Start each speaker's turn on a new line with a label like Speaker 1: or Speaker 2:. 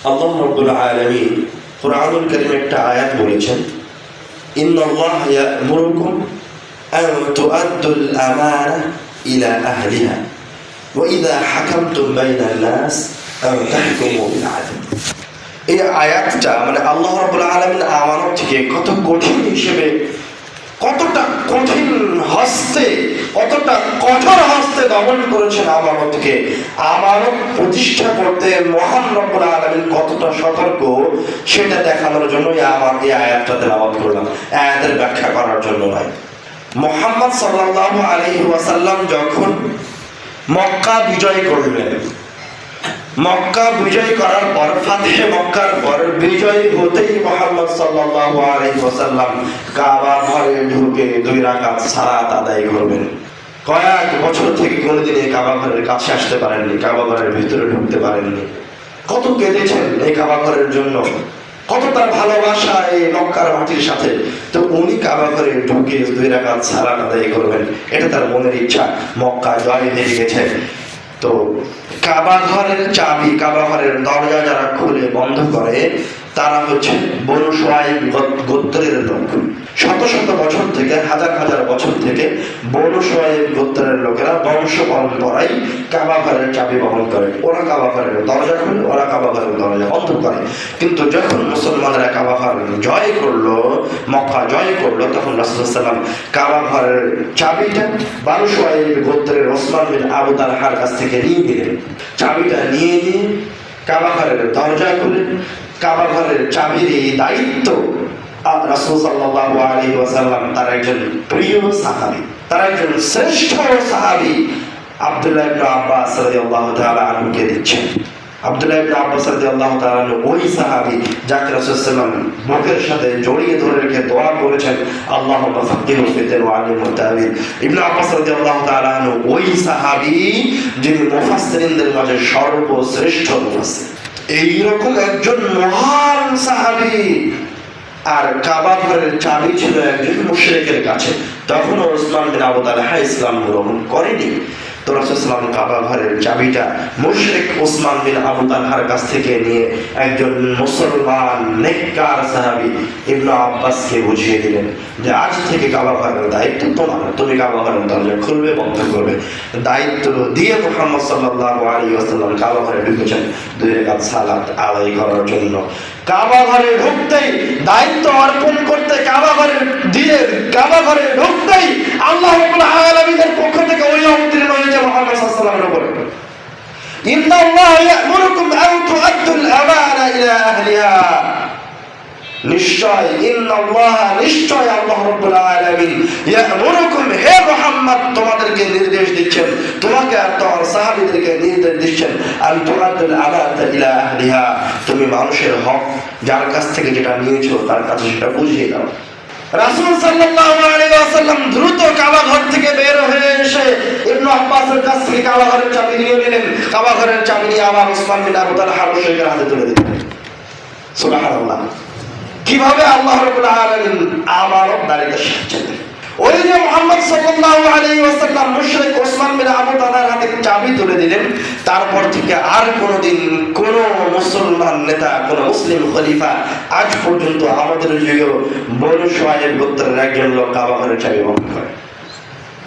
Speaker 1: আল্লাহ রাব্বুল আলামিন কুরআনুল কারীমে একটা আয়াত বলেছেন, ইন্নাল্লাহা ইয়া'মুরুকুম আন তু'আদ্দুল আমানা ইলা আহলিহা ওয়া ইযা হাকামতুম বাইনান নাস আন তাহকুমু বিল আদল। এই আয়াতটা মানে আল্লাহ রাব্বুল আলামিন আমানত থেকে কত কঠিন হিসেবে, কতটা কঠিন হস্তে, কতটা কঠোর হস্তে দমন করেছেন আমানতকে। আমানত প্রতিষ্ঠা করতে মহান রব্বুল আলামিন কতটা সতর্ক সেটা দেখানোর জন্যই আমার এই আয়াতটা তেলাওয়াত করলাম, আয়াতের ব্যাখ্যা করার জন্য নয়। মুহাম্মদ সাল্লাল্লাহু আলাইহি ওয়াসাল্লাম যখন মক্কা বিজয় করলেন, মক্কা বিজয় করার পর, ফাতহে মক্কার পর বিজয় হতেই মুহাম্মদ সাল্লাল্লাহু আলাইহি ওয়াসাল্লাম কাবা ঘরে ঢুকে 2 রাকাত সালাত আদায় করবেন। কয়েক বছর থেকে কোনোদিন এই কাবা ঘরের কাছে আসতে পারেননি, কাবা ঘরের ভিতরে ঢুকতে পারেননি। কত কেঁদেছেন এই কাবা ঘরের জন্য, কত তার ভালোবাসা এই মক্কার মাটির সাথে। তো উনি কাবা ঘরে ঢুকে 2 রাকাত সালাত আদায় করবেন, এটা তার মনের ইচ্ছা। মক্কা জয় হয়ে গেছে। তো কাবা ঘরের চাবি, কাবা ঘরের দরজা যারা খুলে বন্ধ করে তারা হচ্ছে বনু শুআইব গোত্রের লোক। শত শত বছর থেকে, হাজার হাজার বছর থেকে বনু শুআইব গোত্রের লোকেরা বংশ পরম্পরায় কাবা ঘরের চাবি বহন করে। ওরা কাবা ঘরের দরজা খুলে, ওরা কাবা ঘরের দরজা বন্ধ করে। কিন্তু যখন মুসলমানরা কাবা ঘর জয় করলো, মক্কা জয় করলো, তখন রাসূলুল্লাহ সাল্লাল্লাহু আলাইহি ওয়াসাল্লাম কাবা ঘরের চাবিটা বনু শুআইব গোত্রের ওসমান বিন আবু তালহার কাছ থেকে নিয়ে নিলেন। চাবিটা নিয়ে কাবা ঘরের দরজা খুলে, কাবা ঘরের চাবির এই দায়িত্ব রাসূল সাল্লাল্লাহু আলাইহি ওয়াসাল্লাম তার একজন প্রিয় সাহাবী, তার একজন শ্রেষ্ঠ সাহাবী আব্দুল্লাহ ইবনে আব্বাস রাদিয়াল্লাহু তাআলা আনহুকে দিচ্ছেন। আব্দুল্লাহ ইবনে আব্বাস রাদিয়াল্লাহু তাআলা ওই সাহাবী যাকে রাসূল সাল্লাল্লাহু আলাইহি ওয়াসাল্লাম বুকের সাথে জড়িয়ে ধরে রেখে দোয়া করেছেন, আল্লাহুম্মা ফাক্কিহু ফিদ্দীন ওয়া আল্লিমহু তা'ওয়ীল। ইবনে আব্বাস রাদিয়াল্লাহু তাআলা ওই সাহাবী যিনি মুফাসসিরিনদের মাঝে সর্বশ্রেষ্ঠ মুফাসসির। এইরকম একজন মহান সাহাবী, আর কাবা ঘরের চাবি ছিল একজন মুশরিকের কাছে। তখন ওসমান বিন আবু তালহা ইসলাম গ্রহণ করেনি। তো রাসূল সাল্লাল্লাহু আলাইহি ওয়াসাল্লাম কাবা ঘরের চাবিটা মুশরিক ওসমান বিন আবু তালহার কাছ থেকে নিয়ে একজন মুসলমান নেককার সাহাবী ইবনে আব্বাসকে বুঝিয়ে দিলেন যে আজ থেকে কাবা ঘরের দায়িত্ব তোমার, তুমি কাবা ঘরের দরজা খুলবে, বন্ধ করবে। দায়িত্ব দিয়ে মুহাম্মদ সাল্লাল্লাহু আলাইহি ওয়াসাল্লাম কাবা ঘরে ঢুকেছেন 2 রাকাত সালাত আদায় করার জন্য। কাবা ঘরে ঢুকতেই, দায়িত্ব অর্পণ করতে কাবা ঘরে দিয়ে, কাবা ঘরে ঢুকতেই আল্লাহ রাব্বুল আলামিনের পক্ষ থেকে ওই অবতীর্ণ হয়েছে মুহাম্মদ সাল্লাল্লাহু আলাইহি ওয়াসাল্লামের উপরে, ইন্নাল্লাহা ইয়া'মুরুকুম আন তু'আদ্দুল আমানা ইলা আহলিহা। নিশ্চয়, ইন্নাল্লাহা, নিশ্চয় আল্লাহ রাব্বুল আলামিন ইয়া'মুরুকুম, হে মুহাম্মদ তোমাদেরকে নির্দেশ দিচ্ছেন, তোমাকে আর তোমার সাহাবীদেরকে নির্দেশ দিচ্ছেন, আন তু'আদ্দুল আমানা ইলা আহলিহা, তুমি মানুষের হক যার কাছ থেকে যেটা নিয়েছো তার কাছে সেটা বুঝিয়ে দাও। রাসূল সাল্লাল্লাহু আলাইহি ওয়াসাল্লাম দ্রুত কাবা ঘর থেকে বের হয়ে এসে ইবনে আব্বাসের কাছ থেকে কাবা ঘরের চাবি নিয়ে নিলেন। কাবা ঘরের চাবি নিয়ে আবার ওসমান বিন আবু তালহা মুশরিকের হাতে তুলে দিলেন। সুবহানাল্লাহ! কিভাবে আল্লাহ রাব্বুল আলামিন আমানত দাঁড়িয়ে শিখছেন। ওই যে মুহাম্মদ সাল্লাল্লাহু আলাইহি ওয়াসাল্লাম মুশরিক ওসমান বিন আবু তালহার হাতে চাবি তুলে দিলেন, তারপর থেকে আর কোনোদিন কোন মুসলমান নেতা, কোন মুসলিম খলিফা আজ পর্যন্ত আমাদের যুগেও বনু শুআইব গোত্রের একজন লোক কাবা ঘরের চাবি বহন করে।